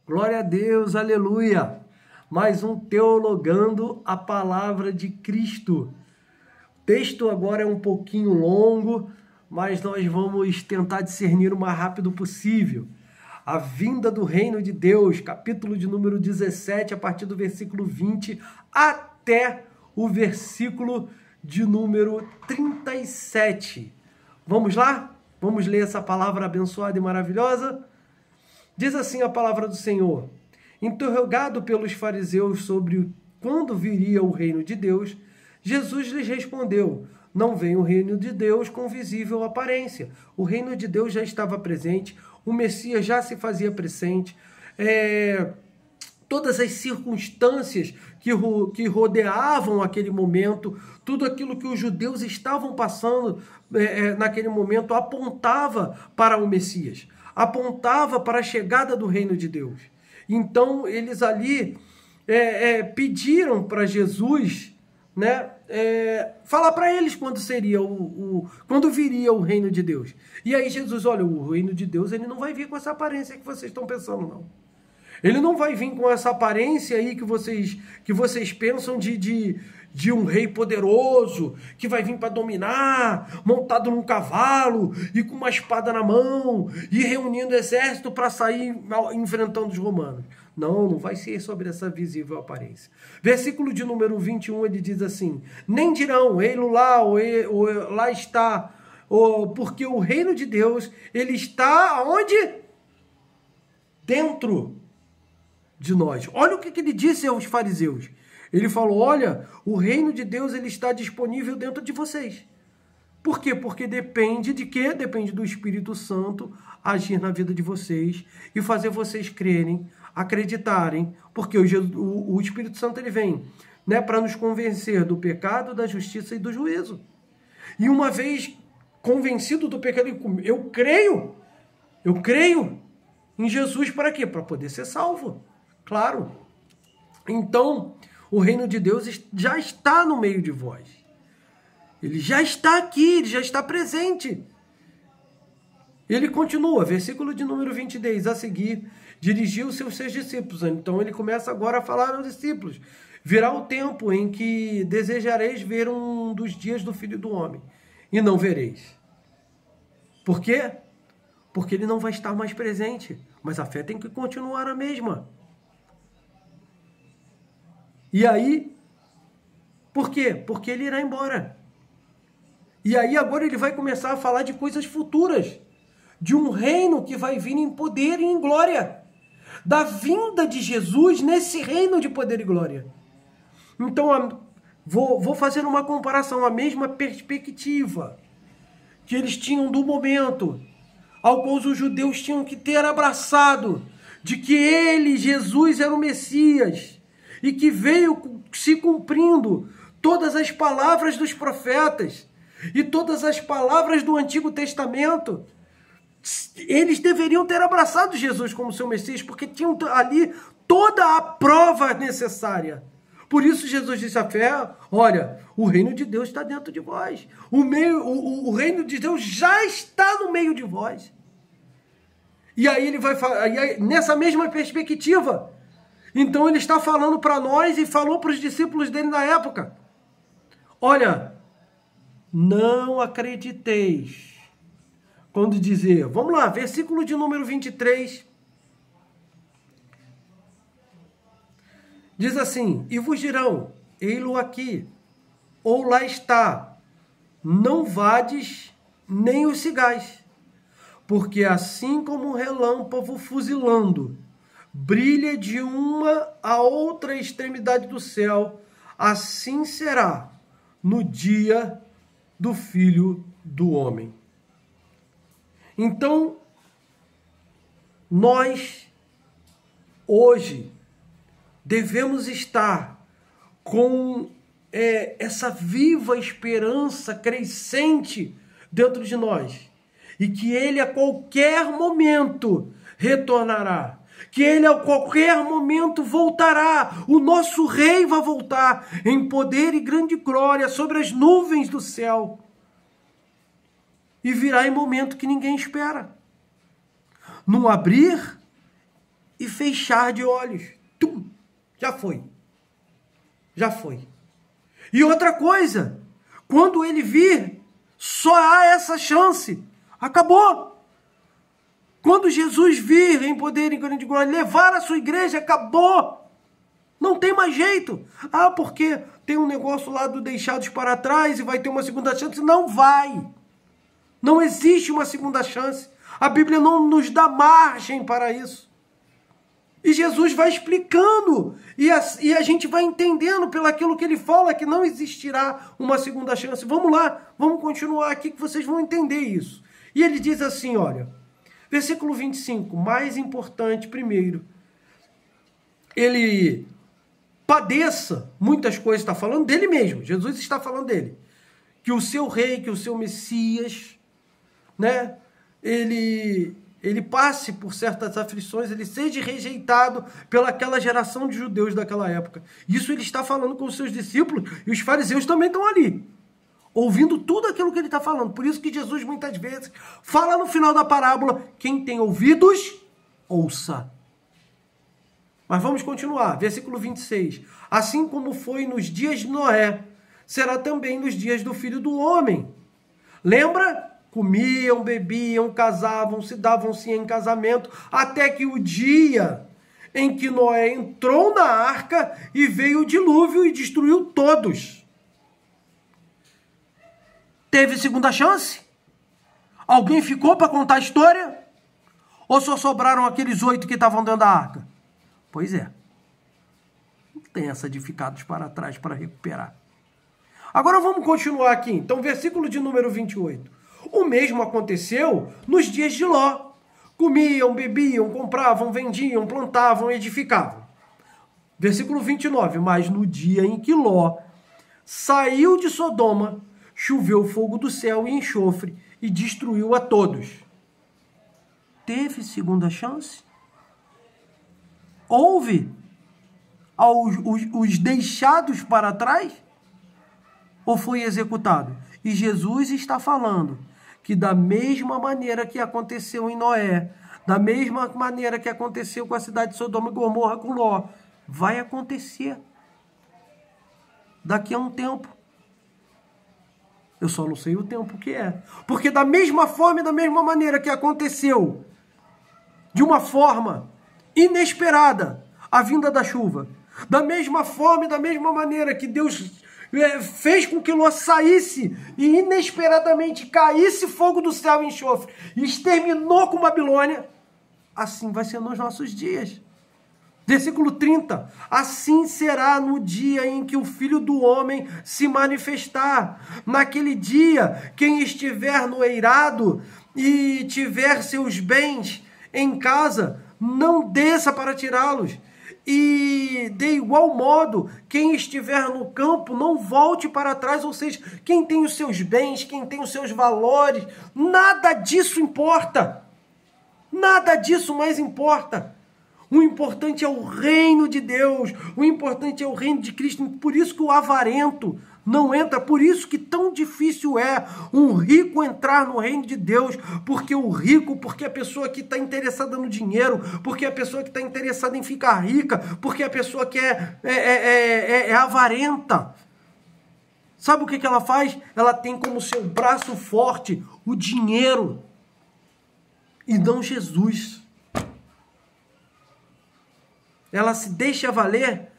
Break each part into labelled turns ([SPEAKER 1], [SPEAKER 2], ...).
[SPEAKER 1] Glória a Deus, aleluia! Mais um Teologando a Palavra de Cristo. O texto agora é um pouquinho longo, mas nós vamos tentar discernir o mais rápido possível. A vinda do reino de Deus, capítulo de número 17, a partir do versículo 20 até o versículo de número 37. Vamos lá? Vamos ler essa palavra abençoada e maravilhosa? Diz assim a palavra do Senhor: interrogado pelos fariseus sobre quando viria o reino de Deus, Jesus lhes respondeu: não vem o reino de Deus com visível aparência. O reino de Deus já estava presente, o Messias já se fazia presente, todas as circunstâncias que rodeavam aquele momento, tudo aquilo que os judeus estavam passando naquele momento apontava para o Messias, apontava para a chegada do reino de Deus. Então eles ali pediram para Jesus, falar para eles quando seria quando viria o reino de Deus. E aí Jesus: olha, o reino de Deus ele não vai vir com essa aparência que vocês estão pensando, não. Ele não vai vir com essa aparência aí que vocês pensam de um rei poderoso, que vai vir para dominar, montado num cavalo e com uma espada na mão, e reunindo exército para sair enfrentando os romanos. Não, não vai ser sobre essa visível aparência. Versículo de número 21, ele diz assim: nem dirão, ei-lo lá, ou lá está, porque o reino de Deus, ele está onde? Dentro de nós. Olha o que ele disse aos fariseus. Ele falou: olha, o reino de Deus ele está disponível dentro de vocês. Por quê? Porque depende de quê? Depende do Espírito Santo agir na vida de vocês e fazer vocês crerem, acreditarem, porque o Espírito Santo ele vem para nos convencer do pecado, da justiça e do juízo. E uma vez convencido do pecado, eu creio em Jesus para quê? Para poder ser salvo. Claro. Então, o reino de Deus já está no meio de vós. Ele já está aqui, ele já está presente. Ele continua, versículo de número 22, a seguir, dirigiu-se aos seus discípulos. Então, ele começa agora a falar aos discípulos: virá o tempo em que desejareis ver um dos dias do Filho do Homem, e não vereis. Por quê? Porque ele não vai estar mais presente, mas a fé tem que continuar a mesma. E aí, por quê? Porque ele irá embora. E aí agora ele vai começar a falar de coisas futuras, de um reino que vai vir em poder e em glória, da vinda de Jesus nesse reino de poder e glória. Então, vou fazer uma comparação, a mesma perspectiva que eles tinham do momento ao qual os judeus tinham que ter abraçado, de que ele, Jesus, era o Messias, e que veio se cumprindo todas as palavras dos profetas e todas as palavras do Antigo Testamento. Eles deveriam ter abraçado Jesus como seu Messias, porque tinham ali toda a prova necessária. Por isso Jesus disse à fé: olha, o reino de Deus está dentro de vós. O reino de Deus já está no meio de vós. E aí ele vai falar, nessa mesma perspectiva. Então ele está falando para nós e falou para os discípulos dele na época: olha, não acrediteis. Quando dizer, vamos lá, versículo de número 23. Diz assim: e vos dirão, ei-lo aqui, ou lá está, não vades nem os sigais, porque assim como um relâmpago fuzilando brilha de uma a outra extremidade do céu, assim será no dia do Filho do Homem. Então, nós, hoje, devemos estar com essa viva esperança crescente dentro de nós, e que ele a qualquer momento retornará, que ele a qualquer momento voltará. O nosso rei vai voltar em poder e grande glória sobre as nuvens do céu. E virá em momento que ninguém espera. Num abrir e fechar de olhos. Tum, já foi. Já foi. E outra coisa, quando ele vir, só há essa chance. Acabou. Quando Jesus vir em poder e em grande glória, levar a sua igreja, acabou. Não tem mais jeito. Ah, porque tem um negócio lá do deixados para trás e vai ter uma segunda chance. Não vai. Não existe uma segunda chance. A Bíblia não nos dá margem para isso. E Jesus vai explicando. E a gente vai entendendo pelo aquilo que ele fala que não existirá uma segunda chance. Vamos lá, vamos continuar aqui que vocês vão entender isso. E ele diz assim, olha, versículo 25, mais importante primeiro, ele padeça, muitas coisas, está falando dele mesmo, Jesus está falando dele, que o seu rei, que o seu Messias, né, ele passe por certas aflições, ele seja rejeitado pelaquela geração de judeus daquela época. Isso ele está falando com os seus discípulos, e os fariseus também estão ali, ouvindo tudo aquilo que ele está falando. Por isso que Jesus muitas vezes fala no final da parábola, quem tem ouvidos, ouça. Mas vamos continuar, versículo 26. Assim como foi nos dias de Noé, será também nos dias do Filho do Homem. Lembra? Comiam, bebiam, casavam, se davam-se em casamento, até que o dia em que Noé entrou na arca e veio o dilúvio e destruiu todos. Teve segunda chance? Alguém ficou para contar a história? Ou só sobraram aqueles 8 que estavam dentro da arca? Pois é. Não tem essa de ficados para trás para recuperar. Agora vamos continuar aqui. Então, versículo de número 28. O mesmo aconteceu nos dias de Ló. Comiam, bebiam, compravam, vendiam, plantavam, edificavam. Versículo 29. Mas no dia em que Ló saiu de Sodoma, choveu fogo do céu e enxofre e destruiu a todos. Teve segunda chance? Houve os deixados para trás? Ou foi executado? E Jesus está falando que da mesma maneira que aconteceu em Noé, da mesma maneira que aconteceu com a cidade de Sodoma e Gomorra com Ló, vai acontecer daqui a um tempo. Eu só não sei o tempo que é. Porque da mesma forma e da mesma maneira que aconteceu, de uma forma inesperada, a vinda da chuva, da mesma forma e da mesma maneira que Deus fez com que Ló saísse e inesperadamente caísse fogo do céu e enxofre e exterminou com Babilônia, assim vai ser nos nossos dias. Versículo 30. Assim será no dia em que o Filho do Homem se manifestar. Naquele dia, quem estiver no eirado e tiver seus bens em casa, não desça para tirá-los. E, de igual modo, quem estiver no campo, não volte para trás. Ou seja, quem tem os seus bens, quem tem os seus valores, nada disso importa. Nada disso mais importa. O importante é o reino de Deus, o importante é o reino de Cristo. Por isso que o avarento não entra, por isso que tão difícil é um rico entrar no reino de Deus, porque o rico, porque a pessoa que está interessada no dinheiro, porque a pessoa que está interessada em ficar rica, porque a pessoa que é avarenta. Sabe o que ela faz? Ela tem como seu braço forte o dinheiro e não Jesus. Ela se deixa valer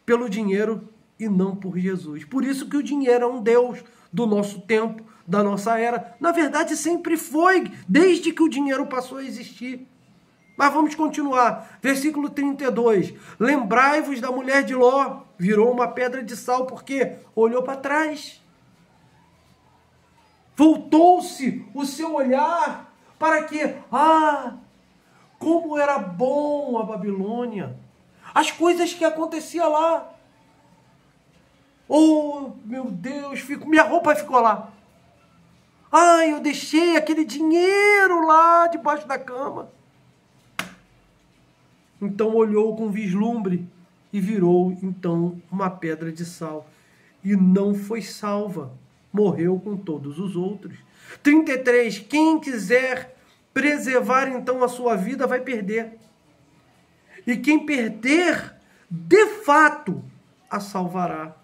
[SPEAKER 1] pelo dinheiro e não por Jesus. Por isso que o dinheiro é um Deus do nosso tempo, da nossa era. Na verdade, sempre foi, desde que o dinheiro passou a existir. Mas vamos continuar. Versículo 32. Lembrai-vos da mulher de Ló. Virou uma pedra de sal porque olhou para trás. Voltou-se o seu olhar para que, como era bom a Babilônia. As coisas que aconteciam lá. Oh, meu Deus, minha roupa ficou lá. Eu deixei aquele dinheiro lá debaixo da cama. Então olhou com vislumbre e virou, então, uma pedra de sal. E não foi salva. Morreu com todos os outros. 33. Quem quiser preservar, então, a sua vida vai perder. e quem perder, de fato, a salvará.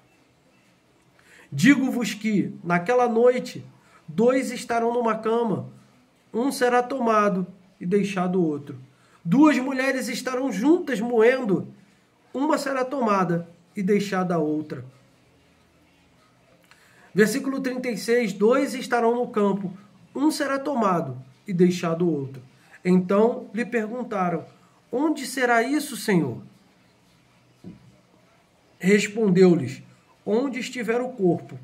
[SPEAKER 1] Digo-vos que, naquela noite, 2 estarão numa cama, um será tomado e deixado o outro. 2 mulheres estarão juntas moendo, uma será tomada e deixada a outra. Versículo 36, 2 estarão no campo, um será tomado e deixado o outro. Então lhe perguntaram, onde será isso, Senhor? Respondeu-lhes, onde estiver o corpo,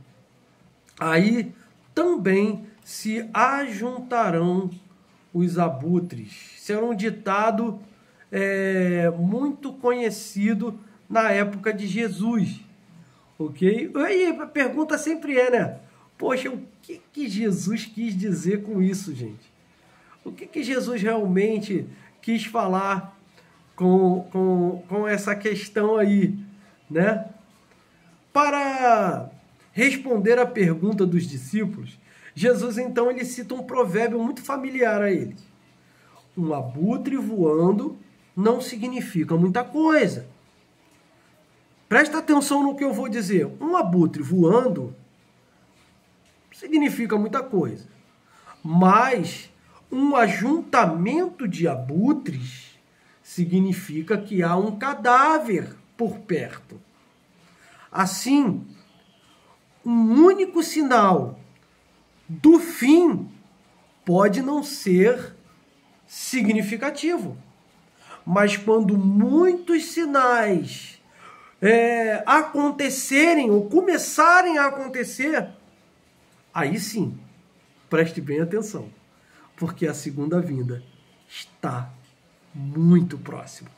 [SPEAKER 1] aí também se ajuntarão os abutres. Isso era um ditado muito conhecido na época de Jesus. Ok? E a pergunta sempre é, né? Poxa, o que Jesus quis dizer com isso, gente? O que Jesus realmente quis falar com essa questão aí, né? Para responder à pergunta dos discípulos, Jesus, então, ele cita um provérbio muito familiar a eles. Um abutre voando não significa muita coisa. Presta atenção no que eu vou dizer. Um abutre voando significa muita coisa. Mas um ajuntamento de abutres significa que há um cadáver por perto. Assim, um único sinal do fim pode não ser significativo. Mas quando muitos sinais acontecerem ou começarem a acontecer, aí sim, preste bem atenção, porque a segunda vinda está muito próxima.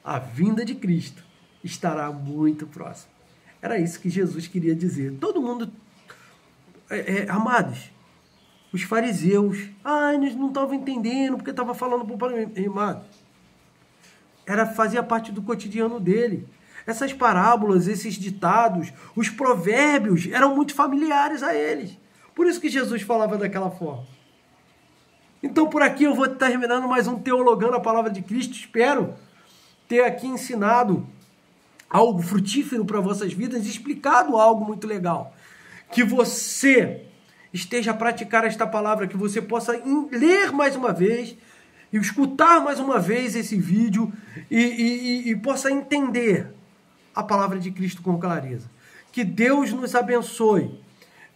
[SPEAKER 1] A vinda de Cristo estará muito próxima. Era isso que Jesus queria dizer. Todo mundo, amados, os fariseus, eles não estavam entendendo porque estava falando para o amado. Fazia parte do cotidiano dele. Essas parábolas, esses ditados, os provérbios eram muito familiares a eles. Por isso que Jesus falava daquela forma. Então, por aqui eu vou terminando mais um Teologando a Palavra de Cristo. Espero ter aqui ensinado algo frutífero para vossas vidas e explicado algo muito legal. Que você esteja a praticar esta palavra, que você possa ler mais uma vez e escutar mais uma vez esse vídeo e possa entender a palavra de Cristo com clareza. Que Deus nos abençoe,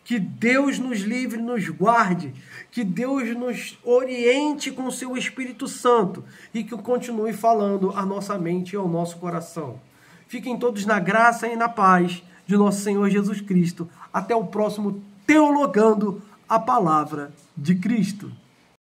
[SPEAKER 1] que Deus nos livre, nos guarde, que Deus nos oriente com o seu Espírito Santo e que continue falando à nossa mente e ao nosso coração. Fiquem todos na graça e na paz de nosso Senhor Jesus Cristo. Até o próximo Teologando a Palavra de Cristo.